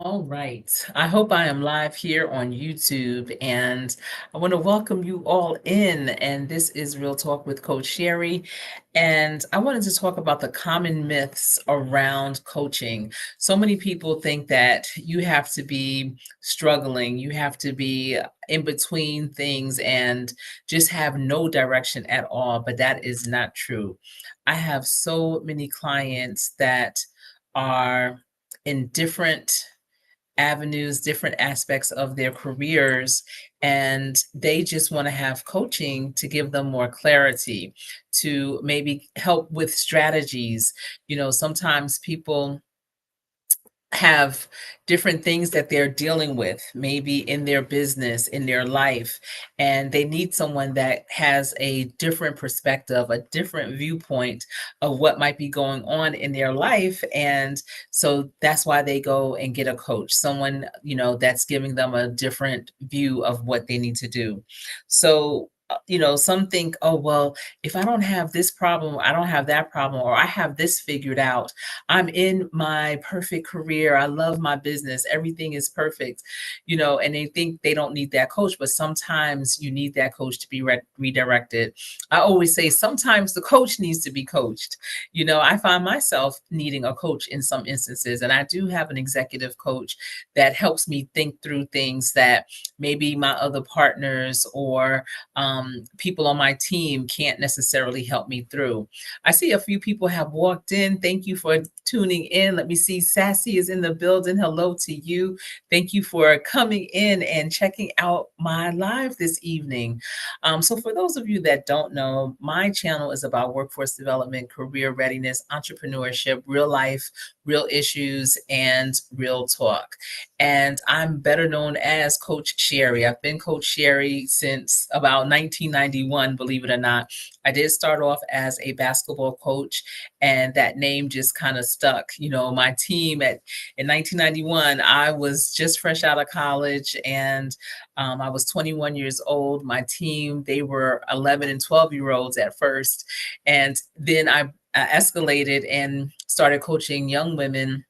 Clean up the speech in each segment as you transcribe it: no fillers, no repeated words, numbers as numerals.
All right. I hope I am live here on YouTube and I want to welcome you all in. And this is Real Talk with Coach Sherry. And I wanted to talk about the common myths around coaching. So many people think that you have to be struggling, you have to be in between things and just have no direction at all. But that is not true. I have so many clients that are in different avenues, different aspects of their careers, and they just want to have coaching to give them more clarity, to maybe help with strategies. Sometimes people have different things that they're dealing with, maybe in their business, in their life, and they need someone that has a different perspective, a different viewpoint of what might be going on in their life. And so that's why they go and get a coach, someone, that's giving them a different view of what they need to do. So, some think, oh, well, if I don't have this problem, I don't have that problem, or I have this figured out, I'm in my perfect career. I love my business. Everything is perfect, and they think they don't need that coach. But sometimes you need that coach to be redirected. I always say sometimes the coach needs to be coached. I find myself needing a coach in some instances. And I do have an executive coach that helps me think through things that maybe my other partners or people on my team can't necessarily help me through. I see a few people have walked in. Thank you for tuning in. Let me see. Sassy is in the building. Hello to you. Thank you for coming in and checking out my live this evening. So, for those of you that don't know, my channel is about workforce development, career readiness, entrepreneurship, real life, real issues, and real talk. And I'm better known as Coach Sherry. I've been Coach Sherry since about 1991, believe it or not. I did start off as a basketball coach, and that name just kind of stuck. My team in 1991, I was just fresh out of college, and I was 21 years old. My team, they were 11 and 12-year-olds at first, and then I escalated and started coaching young women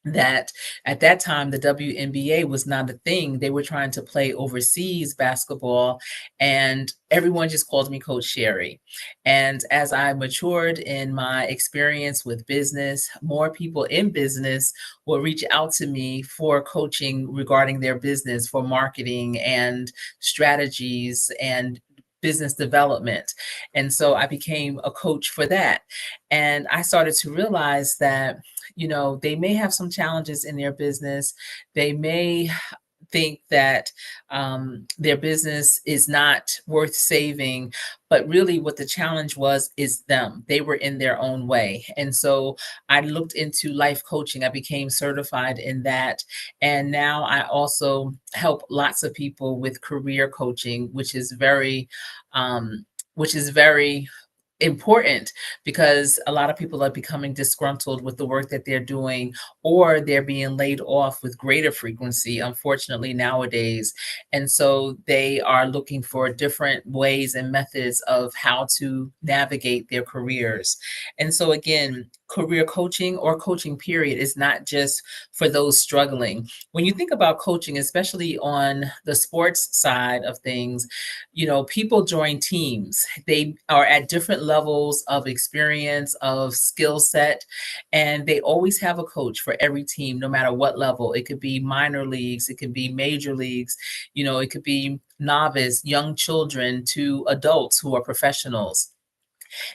that at that time the WNBA was not a thing. They were trying to play overseas basketball, and everyone just called me Coach Sherry. And as I matured in my experience with business, more people in business will reach out to me for coaching regarding their business, for marketing and strategies and business development. And so I became a coach for that. And I started to realize that they may have some challenges in their business. They may think that their business is not worth saving, but really what the challenge was is them. They were in their own way. And so I looked into life coaching. I became certified in that. And now I also help lots of people with career coaching, which is very important, because a lot of people are becoming disgruntled with the work that they're doing, or they're being laid off with greater frequency, unfortunately, nowadays. And so they are looking for different ways and methods of how to navigate their careers. And so, again, career coaching or coaching period is not just for those struggling. When you think about coaching, especially on the sports side of things, people join teams. They are at different levels of experience, of skill set, and they always have a coach for every team, no matter what level. It could be minor leagues, it could be major leagues, it could be novice, young children to adults who are professionals.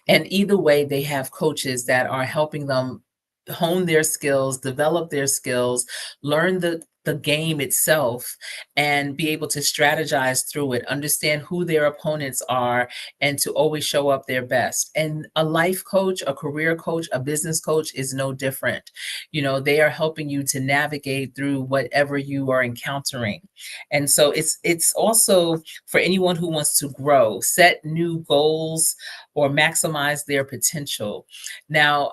And either way, they have coaches that are helping them hone their skills, develop their skills, learn the game itself, and be able to strategize through it, understand who their opponents are, and to always show up their best. And a life coach, a career coach, a business coach is no different. They are helping you to navigate through whatever you are encountering. And so it's also for anyone who wants to grow, set new goals, or maximize their potential. Now,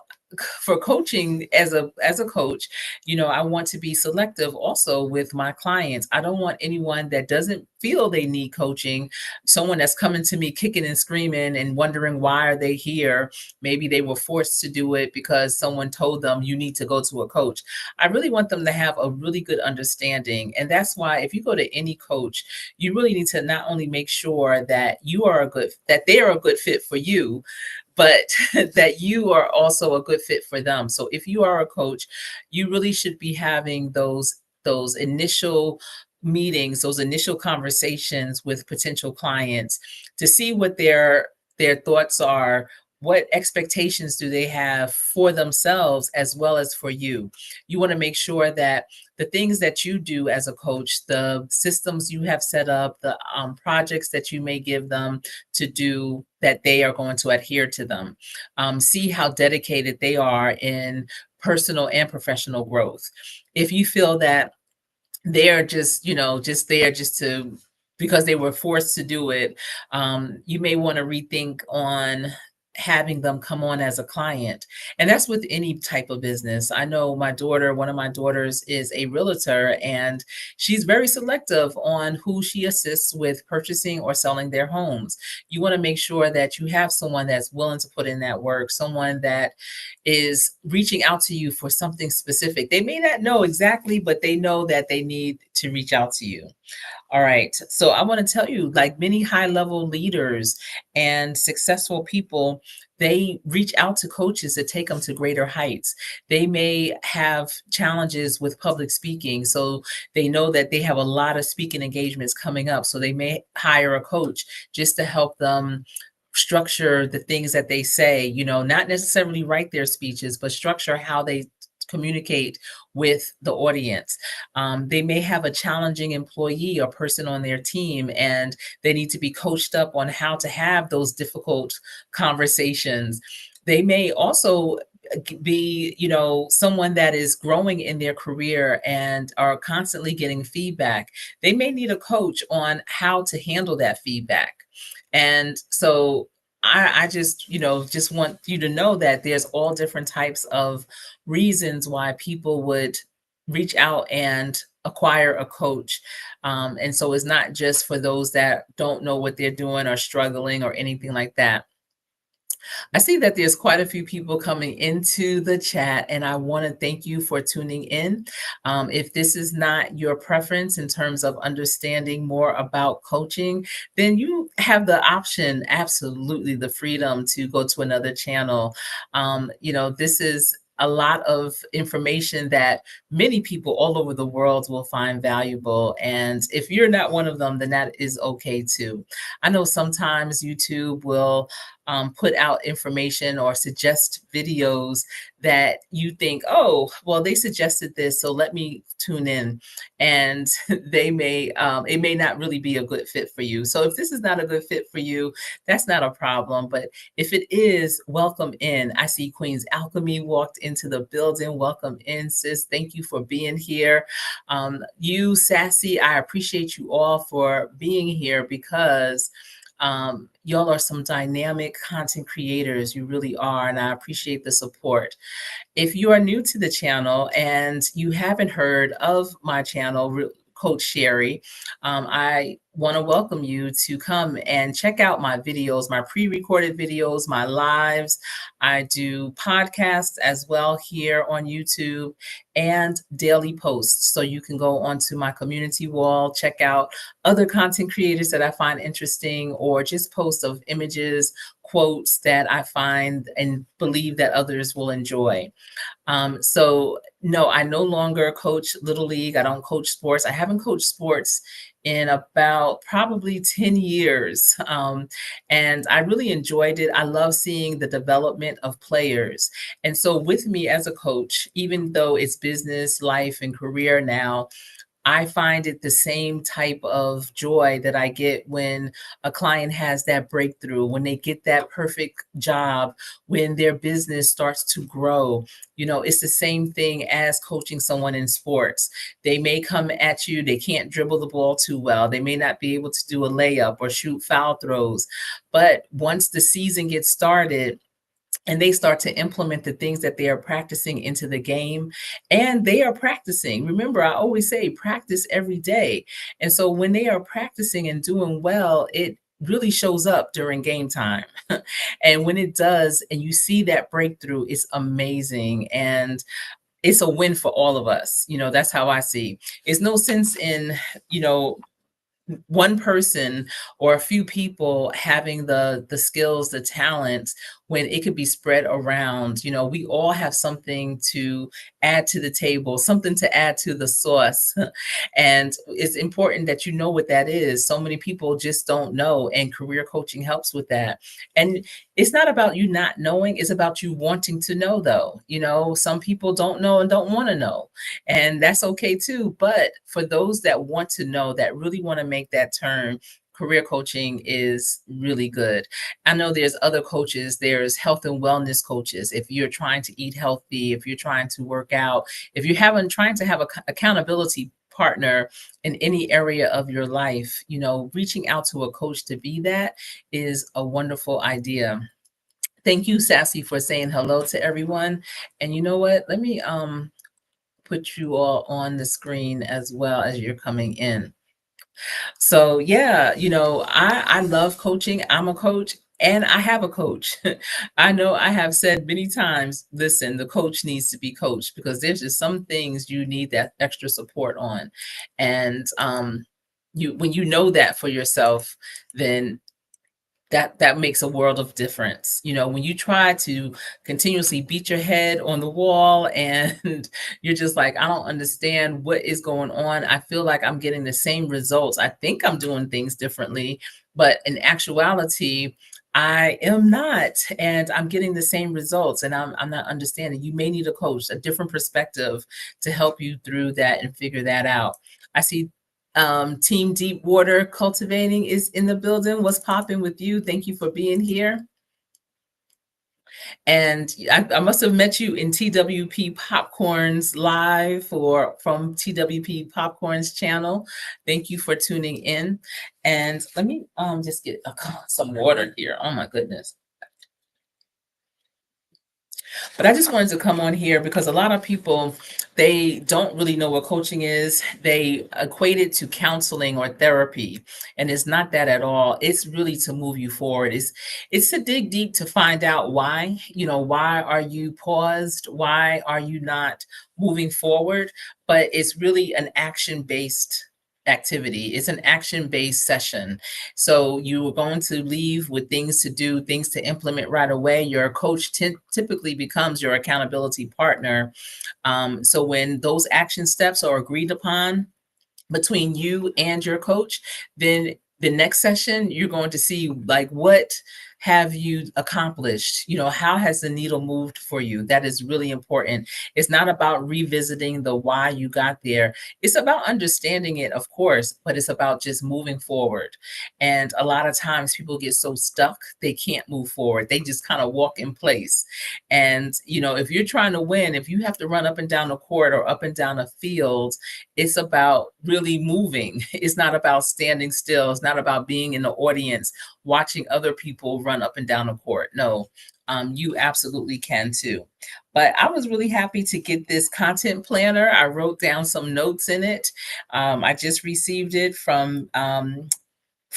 for coaching as a coach, I want to be selective also with my clients. I don't want anyone that doesn't feel they need coaching, someone that's coming to me kicking and screaming and wondering why are they here. Maybe they were forced to do it because someone told them you need to go to a coach. I really want them to have a really good understanding. And that's why if you go to any coach, you really need to not only make sure that that they are a good fit for you, but that you are also a good fit for them. So if you are a coach, you really should be having those initial meetings, those initial conversations with potential clients to see what their thoughts are, what expectations do they have for themselves as well as for you. You want to make sure that the things that you do as a coach, the systems you have set up, the projects that you may give them to do, that they are going to adhere to them. See how dedicated they are in personal and professional growth. If you feel that they're just there just to because they were forced to do it, you may want to rethink on having them come on as a client. And that's with any type of business. I know one of my daughters is a realtor, and she's very selective on who she assists with purchasing or selling their homes. You want to make sure that you have someone that's willing to put in that work, someone that is reaching out to you for something specific. They may not know exactly, but they know that they need to reach out to you. All right. So I want to tell you, like many high level leaders and successful people, they reach out to coaches to take them to greater heights. They may have challenges with public speaking. So they know that they have a lot of speaking engagements coming up. So they may hire a coach just to help them structure the things that they say, not necessarily write their speeches, but structure how they communicate with the audience. They may have a challenging employee or person on their team, and they need to be coached up on how to have those difficult conversations. They may also be, someone that is growing in their career and are constantly getting feedback. They may need a coach on how to handle that feedback. And so I just, just want you to know that there's all different types of reasons why people would reach out and acquire a coach. And so it's not just for those that don't know what they're doing or struggling or anything like that. I see that there's quite a few people coming into the chat, and I want to thank you for tuning in. If this is not your preference in terms of understanding more about coaching, then you have the option, absolutely the freedom to go to another channel. This is a lot of information that many people all over the world will find valuable. And if you're not one of them, then that is okay too. I know sometimes YouTube will put out information or suggest videos that you think, oh, well, they suggested this, so let me tune in. And it may not really be a good fit for you. So if this is not a good fit for you, that's not a problem. But if it is, welcome in. I see Queen's Alchemy walked into the building. Welcome in, sis. Thank you for being here. You, Sassy, I appreciate you all for being here because y'all are some dynamic content creators. You really are. And I appreciate the support. If you are new to the channel and you haven't heard of my channel, Coach Sherry, I want to welcome you to come and check out my videos, my pre-recorded videos, my lives. I do podcasts as well here on YouTube and daily posts. So you can go onto my community wall, check out other content creators that I find interesting, or just posts of images, quotes that I find and believe that others will enjoy. So no, I no longer coach Little League. I don't coach sports. I haven't coached sports in about probably 10 years. And I really enjoyed it. I love seeing the development of players. And so with me as a coach, even though it's business, life, and career now, I find it the same type of joy that I get when a client has that breakthrough, when they get that perfect job, when their business starts to grow. It's the same thing as coaching someone in sports. They may come at you, they can't dribble the ball too well. They may not be able to do a layup or shoot foul throws. But once the season gets started, and they start to implement the things that they are practicing into the game, and they are practicing. Remember, I always say practice every day. And so when they are practicing and doing well, it really shows up during game time. And when it does, and you see that breakthrough, it's amazing. And it's a win for all of us. That's how I see. It's no sense in, you know, one person or a few people having the skills, the talents, when it could be spread around. We all have something to add to the table, something to add to the sauce. And it's important that you know what that is. So many people just don't know, and career coaching helps with that. And it's not about you not knowing, it's about you wanting to know, though. Some people don't know and don't want to know, and that's okay too. But for those that want to know, that really want to make that turn, career coaching is really good. I know there's other coaches, there's health and wellness coaches. If you're trying to eat healthy, if you're trying to work out, if you're trying to have a accountability partner in any area of your life, reaching out to a coach to be that is a wonderful idea. Thank you, Sassy, for saying hello to everyone. And you know what? Let me put you all on the screen as well as you're coming in. So yeah, I love coaching. I'm a coach and I have a coach. I know I have said many times, listen, the coach needs to be coached, because there's just some things you need that extra support on. And when you know that for yourself, then that makes a world of difference. When you try to continuously beat your head on the wall and you're just like, I don't understand what is going on. I feel like I'm getting the same results. I think I'm doing things differently, but in actuality, I am not, and I'm getting the same results, and I'm not understanding. You may need a coach, a different perspective to help you through that and figure that out. I see Team Deep Water Cultivating is in the building. What's popping with you? Thank you for being here. And I must have met you in TWP Popcorns live, or from TWP Popcorns channel. Thank you for tuning in. And let me just get some water here. Oh my goodness. But I just wanted to come on here because a lot of people, they don't really know what coaching is. They equate it to counseling or therapy, and it's not that at all. It's really to move you forward. It's to dig deep to find out why. Why are you paused? Why are you not moving forward? But it's really an action-based activity. It's an action-based session. So you are going to leave with things to do, things to implement right away. Your coach typically becomes your accountability partner. So when those action steps are agreed upon between you and your coach, then the next session, you're going to see, like, what have you accomplished? How has the needle moved for you? That is really important. It's not about revisiting the why you got there. It's about understanding it, of course, but it's about just moving forward. And a lot of times people get so stuck, they can't move forward. They just kind of walk in place. And, if you're trying to win, if you have to run up and down a court or up and down a field, it's about really moving. It's not about standing still. It's not about being in the audience watching other people run up and down a court. No, you absolutely can too. But I was really happy to get this content planner. I wrote down some notes in it. I just received it from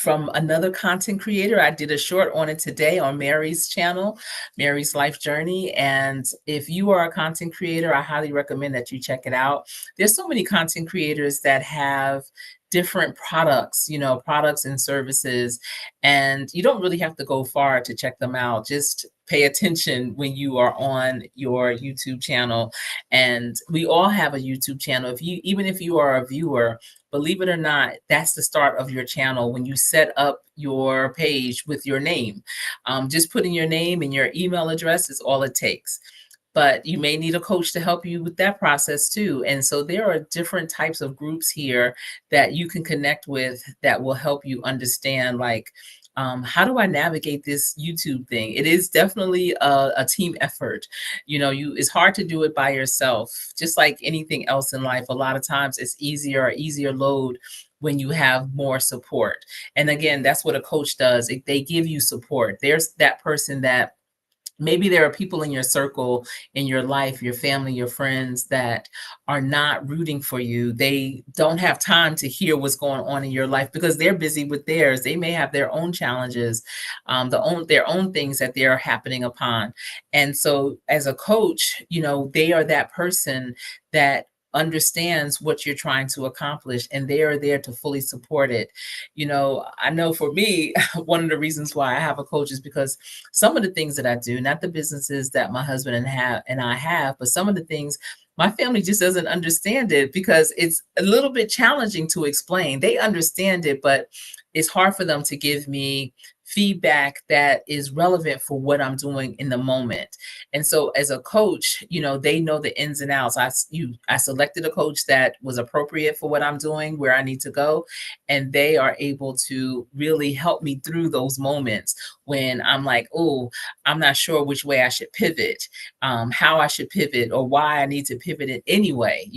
another content creator. I did a short on it today on Mary's channel, Mary's Life Journey. And if you are a content creator, I highly recommend that you check it out. There's so many content creators that have different products, products and services, and you don't really have to go far to check them out. Just pay attention when you are on your YouTube channel. And we all have a YouTube channel. Even if you are a viewer, believe it or not, that's the start of your channel when you set up your page with your name. Just putting your name and your email address is all it takes. But you may need a coach to help you with that process too. And so there are different types of groups here that you can connect with that will help you understand, like, how do I navigate this YouTube thing? It is definitely a team effort. It's hard to do it by yourself. Just like anything else in life, a lot of times it's easier load when you have more support. And again, that's what a coach does. They give you support. There's that person that Maybe there are people in your circle, in your life, your family, your friends that are not rooting for you. They don't have time to hear what's going on in your life because they're busy with theirs. They may have their own challenges, their own things that they are happening upon. And so, as a coach, they are that person that understands what you're trying to accomplish, and they are there to fully support it. I know for me, one of the reasons why I have a coach is because some of the things that I do, not the businesses that my husband and I have, but some of the things my family just doesn't understand it because it's a little bit challenging to explain. They understand it, but it's hard for them to give me feedback that is relevant for what I'm doing in the moment. And so as a coach, they know the ins and outs. I selected a coach that was appropriate for what I'm doing, where I need to go, and they are able to really help me through those moments when I'm like, oh, I'm not sure which way I should pivot, how I should pivot, or why I need to pivot it anyway.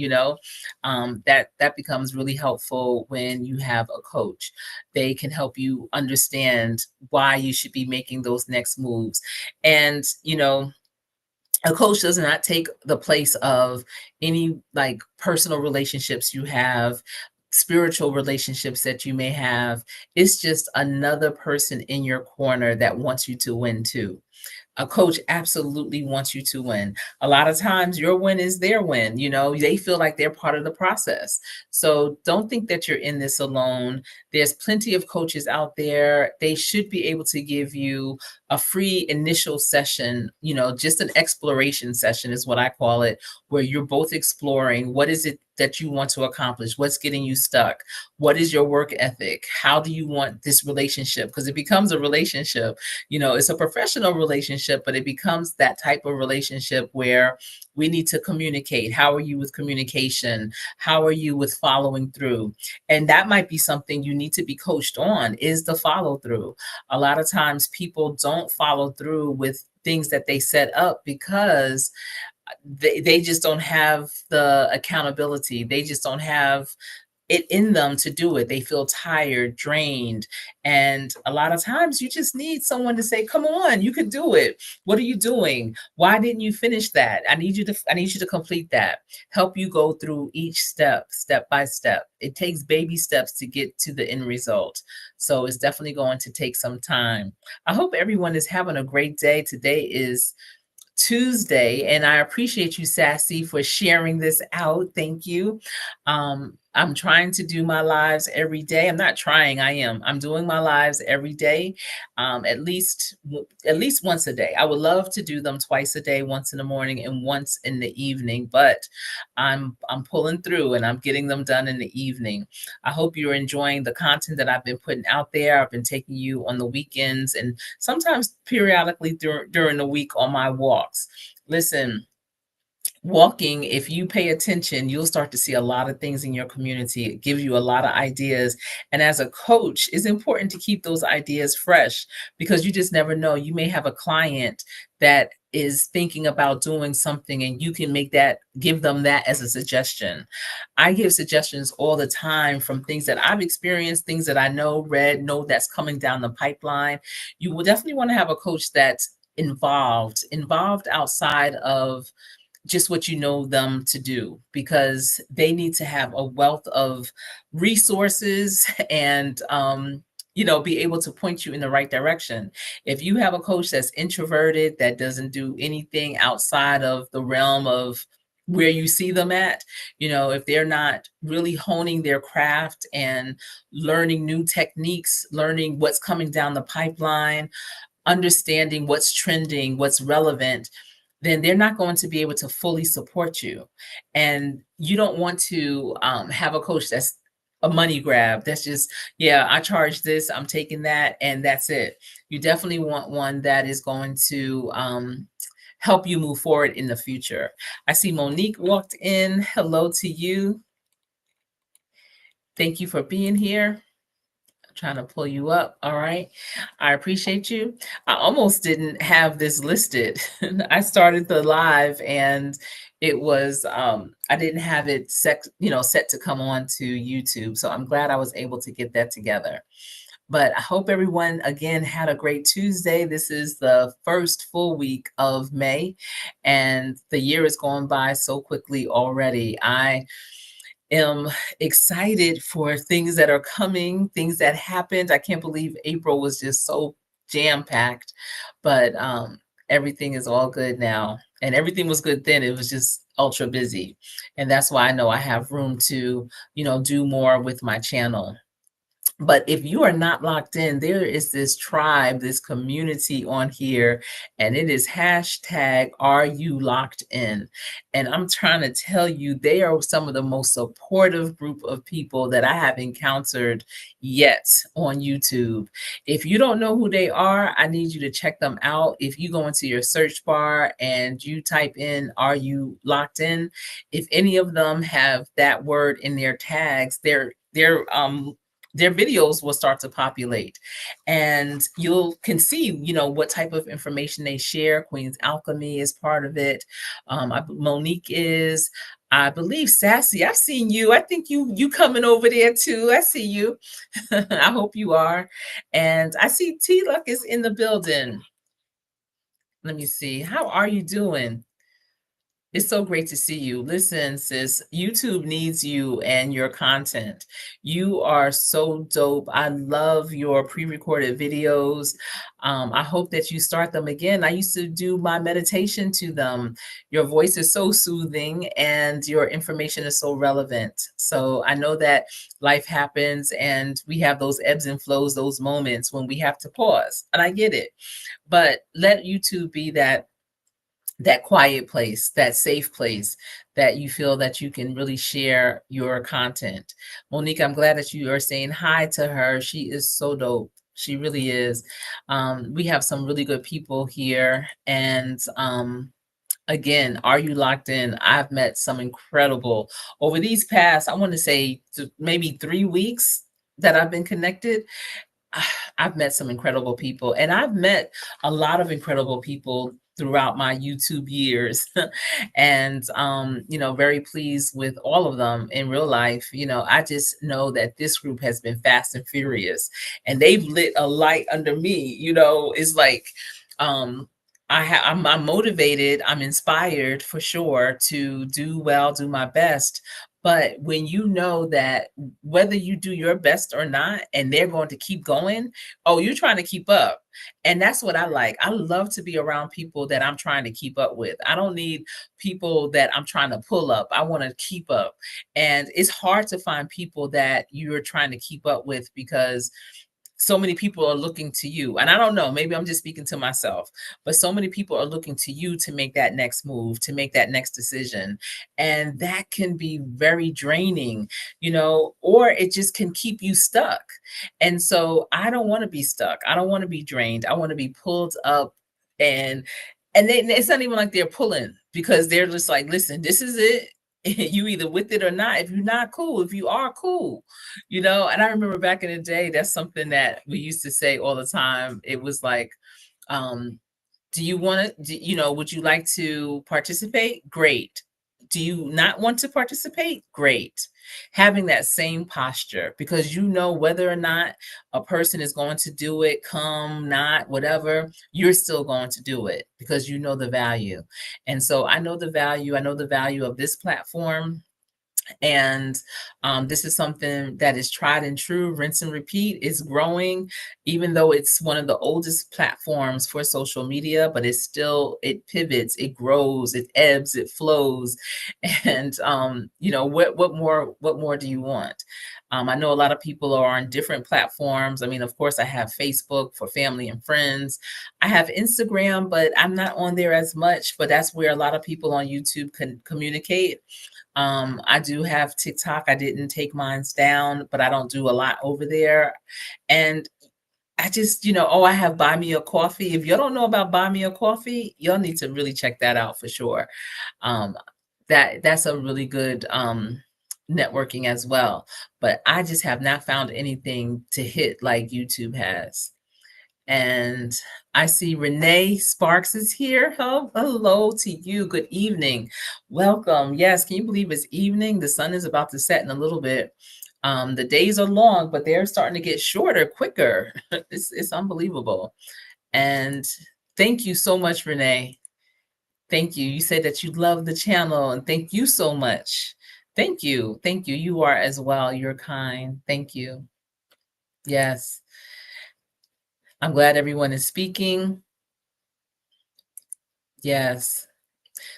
That becomes really helpful when you have a coach. They can help you understand why you should be making those next moves. And a coach does not take the place of any like personal relationships you have, spiritual relationships that you may have. It's just another person in your corner that wants you to win too. A coach absolutely wants you to win. A lot of times your win is their win. They feel like they're part of the process. So don't think that you're in this alone. There's plenty of coaches out there. They should be able to give you a free initial session, just an exploration session is what I call it, where you're both exploring what is it that you want to accomplish, what's getting you stuck, what is your work ethic, how do you want this relationship, because it becomes a relationship. It's a professional relationship, but it becomes that type of relationship where we need to communicate. How are you with communication? How are you with following through? And that might be something you need to be coached on, is the follow through. A lot of times people don't follow through with things that they set up because they just don't have the accountability. They just don't have it in them to do it. They feel tired, drained. And a lot of times you just need someone to say, come on, you can do it. What are you doing? Why didn't you finish that? I need you to complete that. Help you go through each step by step. It takes baby steps to get to the end result. So it's definitely going to take some time. I hope everyone is having a great day. Today is Tuesday, and I appreciate you, Sassy, for sharing this out. Thank you. I'm trying to do my lives every day. I'm not trying, I am. I'm doing my lives every day, at least once a day. I would love to do them twice a day, once in the morning and once in the evening, but I'm pulling through and I'm getting them done in the evening. I hope you're enjoying the content that I've been putting out there. I've been taking you on the weekends and sometimes periodically during the week on my walks. Listen, walking, if you pay attention, you'll start to see a lot of things in your community. It gives you a lot of ideas. And as a coach, it's important to keep those ideas fresh because you just never know. You may have a client that is thinking about doing something and you can give them that as a suggestion. I give suggestions all the time from things that I've experienced, things that I know that's coming down the pipeline. You will definitely want to have a coach that's involved outside of just what you know them to do, because they need to have a wealth of resources and be able to point you in the right direction. If you have a coach that's introverted, that doesn't do anything outside of the realm of where you see them at, if they're not really honing their craft and learning new techniques, learning what's coming down the pipeline, understanding what's trending, what's relevant, then they're not going to be able to fully support you. And you don't want to have a coach that's a money grab. That's just, yeah, I charge this, I'm taking that, and that's it. You definitely want one that is going to help you move forward in the future. I see Monique walked in. Hello to you. Thank you for being here. Trying to pull you up. All right. I appreciate you. I almost didn't have this listed. I started the live and it was I didn't have it set to come on to YouTube. So I'm glad I was able to get that together. But I hope everyone again had a great Tuesday. This is the first full week of May, and the year is going by so quickly already. I am excited for things that are coming, things that happened. I can't believe April was just so jam-packed, but everything is all good now. And everything was good then. It was just ultra busy. And that's why I know I have room to, do more with my channel. But if you are not locked in, there is this tribe, this community on here, and it is hashtag Are You Locked In? And I'm trying to tell you, they are some of the most supportive group of people that I have encountered yet on YouTube. If you don't know who they are, I need you to check them out. If you go into your search bar and you type in Are You Locked In, if any of them have that word in their tags, their videos will start to populate, and you can see what type of information they share. Queen's Alchemy is part of it. Monique is, I believe. Sassy, I've seen you. I think you coming over there too. I see you. I hope you are. And I see T Luck is in the building. Let me see, how are you doing? It's so great to see you. Listen, sis, YouTube needs you and your content. You are so dope. I love your pre-recorded videos. I hope that you start them again. I used to do my meditation to them. Your voice is so soothing and your information is so relevant. So I know that life happens and we have those ebbs and flows, those moments when we have to pause. And I get it. But let YouTube be that quiet place, that safe place that you feel that you can really share your content. Monique, I'm glad that you are saying hi to her. She is so dope. She really is. We have some really good people here. And again, Are You Locked In? I've met some incredible over these past, I want to say maybe 3 weeks that I've been connected. I've met some incredible people, and I've met a lot of incredible people throughout my YouTube years. And very pleased with all of them in real life. I just know that this group has been fast and furious, and they've lit a light under me. It's like I'm motivated, I'm inspired for sure to do well, do my best. But when you know that whether you do your best or not, and they're going to keep going, oh, you're trying to keep up. And that's what I like. I love to be around people that I'm trying to keep up with. I don't need people that I'm trying to pull up. I want to keep up. And it's hard to find people that you're trying to keep up with because so many people are looking to you. And I don't know, maybe I'm just speaking to myself, but so many people are looking to you to make that next move, to make that next decision. And that can be very draining, or it just can keep you stuck. And so I don't want to be stuck. I don't want to be drained. I want to be pulled up, and it's not even like they're pulling, because they're just like, listen, this is it. You either with it or not. If you're not, cool. If you are, cool. And I remember back in the day, that's something that we used to say all the time. It was like, do you want to, would you like to participate? Great. Do you not want to participate? Great. Having that same posture, because whether or not a person is going to do it, come, not, whatever, you're still going to do it because you know the value. And so I know the value. I know the value of this platform. And this is something that is tried and true, rinse and repeat. Is growing, even though it's one of the oldest platforms for social media, but it pivots, it grows, it ebbs, it flows. And what more do you want? I know a lot of people are on different platforms. I mean, of course, I have Facebook for family and friends. I have Instagram, but I'm not on there as much. But that's where a lot of people on YouTube can communicate. I do have TikTok. I didn't take mine down, but I don't do a lot over there. And I just, I have Buy Me a Coffee. If you don't know about Buy Me a Coffee, you'll need to really check that out for sure. That's a really good networking as well. But I just have not found anything to hit like YouTube has. And I see Renee Sparks is here. Hello to you. Good evening. Welcome. Yes, can you believe it's evening? The sun is about to set in a little bit. The days are long, but they're starting to get shorter quicker. It's unbelievable. And thank you so much, Renee. Thank you. You said that you love the channel, and thank you so much. Thank you. Thank you. You are as well. You're kind. Thank you. Yes. I'm glad everyone is speaking. Yes.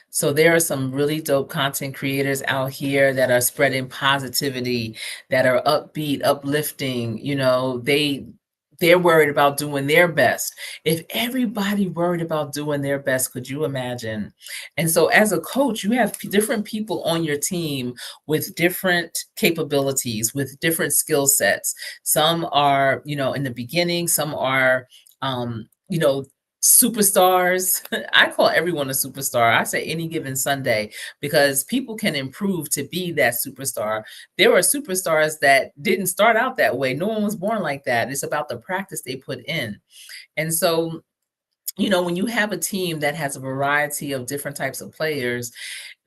So there are some really dope content creators out here that are spreading positivity, that are upbeat, uplifting. They're worried about doing their best. If everybody worried about doing their best, could you imagine? And so as a coach, you have different people on your team with different capabilities, with different skill sets. Some are, in the beginning, some are superstars. I call everyone a superstar. I say any given Sunday, because people can improve to be that superstar. There are superstars that didn't start out that way. No one was born like that. It's about the practice they put in. And so, when you have a team that has a variety of different types of players,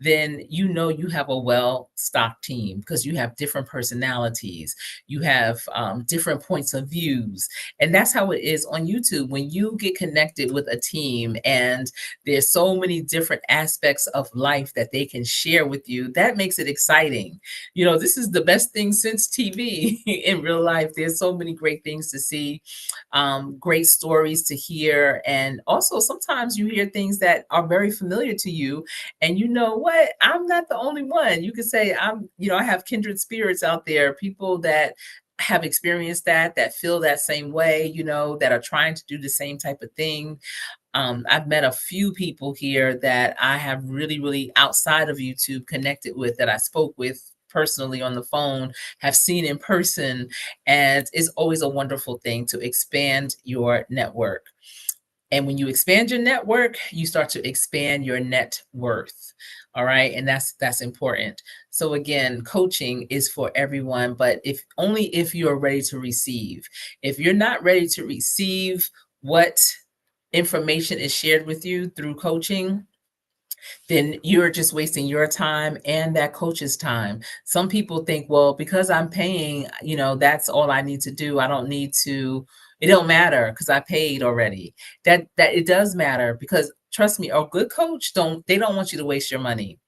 then you have a well-stocked team, because you have different personalities, you have different points of views. And that's how it is on YouTube. When you get connected with a team and there's so many different aspects of life that they can share with you, that makes it exciting. This is the best thing since TV. In real life, there's so many great things to see, great stories to hear. And also sometimes you hear things that are very familiar to you, and you know what? I'm not the only one. You could say I have kindred spirits out there, people that have experienced that feel that same way, that are trying to do the same type of thing. I've met a few people here that I have really, really outside of YouTube connected with, that I spoke with personally on the phone, have seen in person, and it's always a wonderful thing to expand your network. And when you expand your network, you start to expand your net worth. All right. And that's important. So again, coaching is for everyone, but if you're ready to receive. If you're not ready to receive what information is shared with you through coaching, then you're just wasting your time and that coach's time. Some people think, well, because I'm paying, that's all I need to do. I don't need to, it don't matter because I paid already. That it does matter, because trust me, a good coach don't want you to waste your money.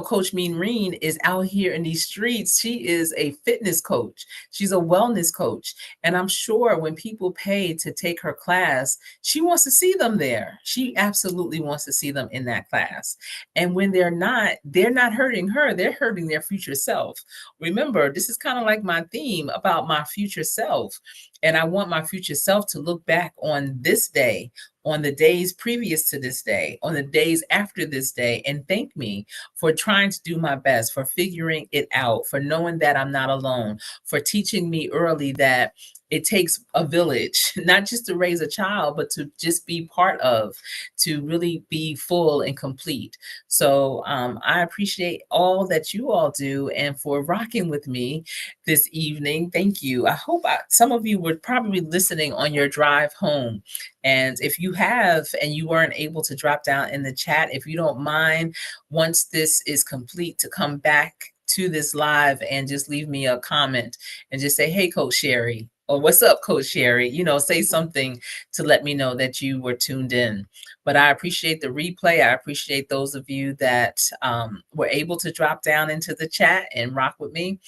Coach Mean Reen is out here in these streets. She is a fitness coach. She's a wellness coach. And I'm sure when people pay to take her class, she wants to see them there. She absolutely wants to see them in that class. And when they're not hurting her, they're hurting their future self. Remember, this is kind of like my theme about my future self. And I want my future self to look back on this day, on the days previous to this day, on the days after this day, and thank me for trying to do my best, for figuring it out, for knowing that I'm not alone, for teaching me early that it takes a village, not just to raise a child, but to just be part of, to really be full and complete. So I appreciate all that you all do, and for rocking with me this evening. Thank you. I hope some of you were probably listening on your drive home. And if you have, and you weren't able to drop down in the chat, if you don't mind, once this is complete, to come back to this live and just leave me a comment and just say, hey, Coach Sherry, or what's up, Coach Sherry? Say something to let me know that you were tuned in. But I appreciate the replay. I appreciate those of you that were able to drop down into the chat and rock with me.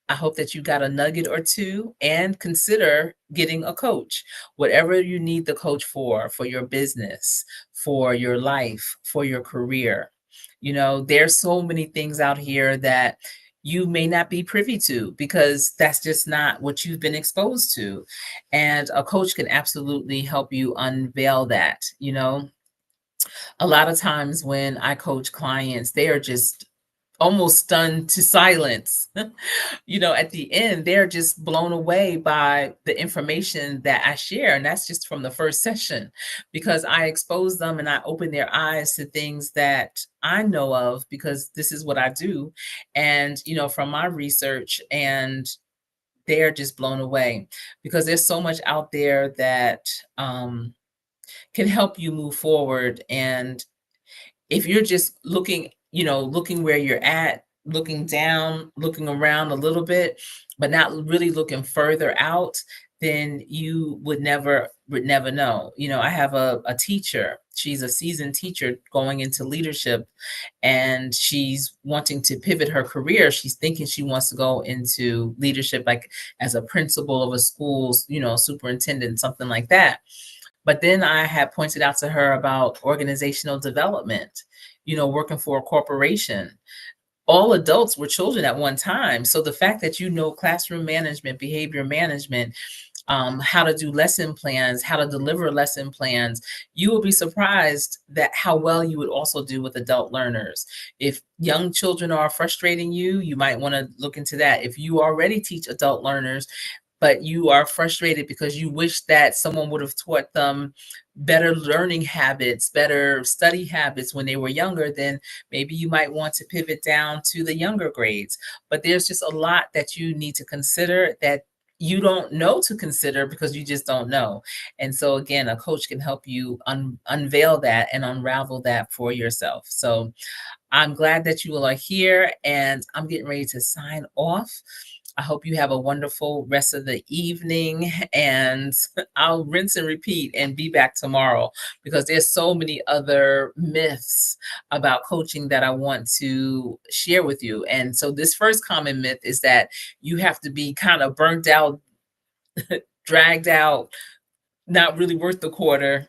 I hope that you got a nugget or two, and consider getting a coach. Whatever you need the coach for your business, for your life, for your career. There's so many things out here that you may not be privy to, because that's just not what you've been exposed to. And a coach can absolutely help you unveil that. A lot of times when I coach clients, they are just almost stunned to silence. At the end, they're just blown away by the information that I share. And that's just from the first session, because I expose them and I open their eyes to things that I know of, because this is what I do. And, from my research, and they're just blown away, because there's so much out there that can help you move forward. And if you're just looking where you're at, looking down, looking around a little bit, but not really looking further out, then you would never know. I have a teacher. She's a seasoned teacher going into leadership, and she's wanting to pivot her career. She's thinking she wants to go into leadership, like as a principal of a school's, superintendent, something like that. But then I had pointed out to her about organizational development, working for a corporation. All adults were children at one time. So the fact that you know classroom management, behavior management, how to do lesson plans, how to deliver lesson plans, you will be surprised that how well you would also do with adult learners. If young children are frustrating you, you might want to look into that. If you already teach adult learners, but you are frustrated because you wish that someone would have taught them better learning habits, better study habits when they were younger, then maybe you might want to pivot down to the younger grades. But there's just a lot that you need to consider that you don't know to consider because you just don't know. And so again, a coach can help you unveil that and unravel that for yourself. So I'm glad that you all are here, and I'm getting ready to sign off. I hope you have a wonderful rest of the evening, and I'll rinse and repeat and be back tomorrow because there's so many other myths about coaching that I want to share with you. And so this first common myth is that you have to be kind of burnt out, dragged out, not really worth the quarter,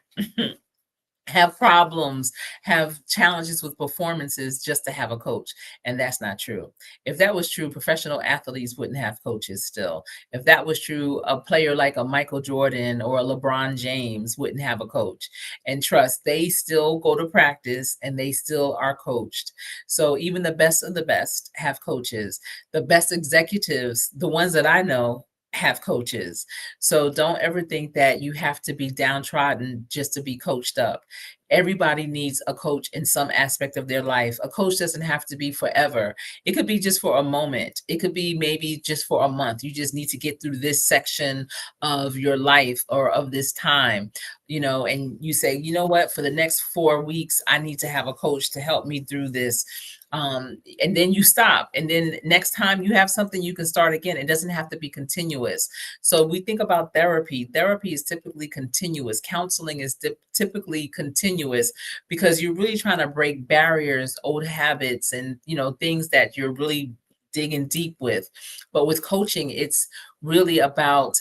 have problems, have challenges with performances just to have a coach. And that's not true. If that was true, professional athletes wouldn't have coaches still. If that was true, a player like a Michael Jordan or a LeBron James wouldn't have a coach. And trust, they still go to practice and they still are coached. So even the best of the best have coaches. The best executives, the ones that I know, have coaches. So don't ever think that you have to be downtrodden just to be coached up. Everybody needs a coach in some aspect of their life. A coach doesn't have to be forever. It could be just for a moment. It could be maybe just for a month. You just need to get through this section of your life or of this time, and you say, you know what, for the next 4 weeks, I need to have a coach to help me through this. And then you stop, and then next time you have something, you can start again. It doesn't have to be continuous. So we think about therapy is typically continuous. Counseling is typically continuous because you're really trying to break barriers, old habits, and things that you're really digging deep with. But with coaching, it's really about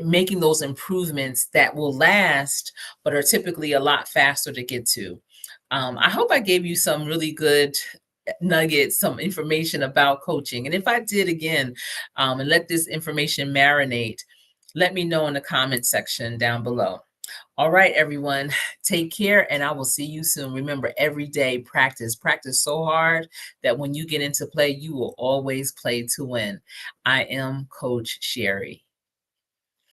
making those improvements that will last but are typically a lot faster to get to. I hope I gave you some really good nuggets, some information about coaching. And if I did, again, and let this information marinate, let me know in the comment section down below. All right, everyone, take care, and I will see you soon. Remember, every day, practice so hard that when you get into play, you will always play to win. I am Coach Sherry.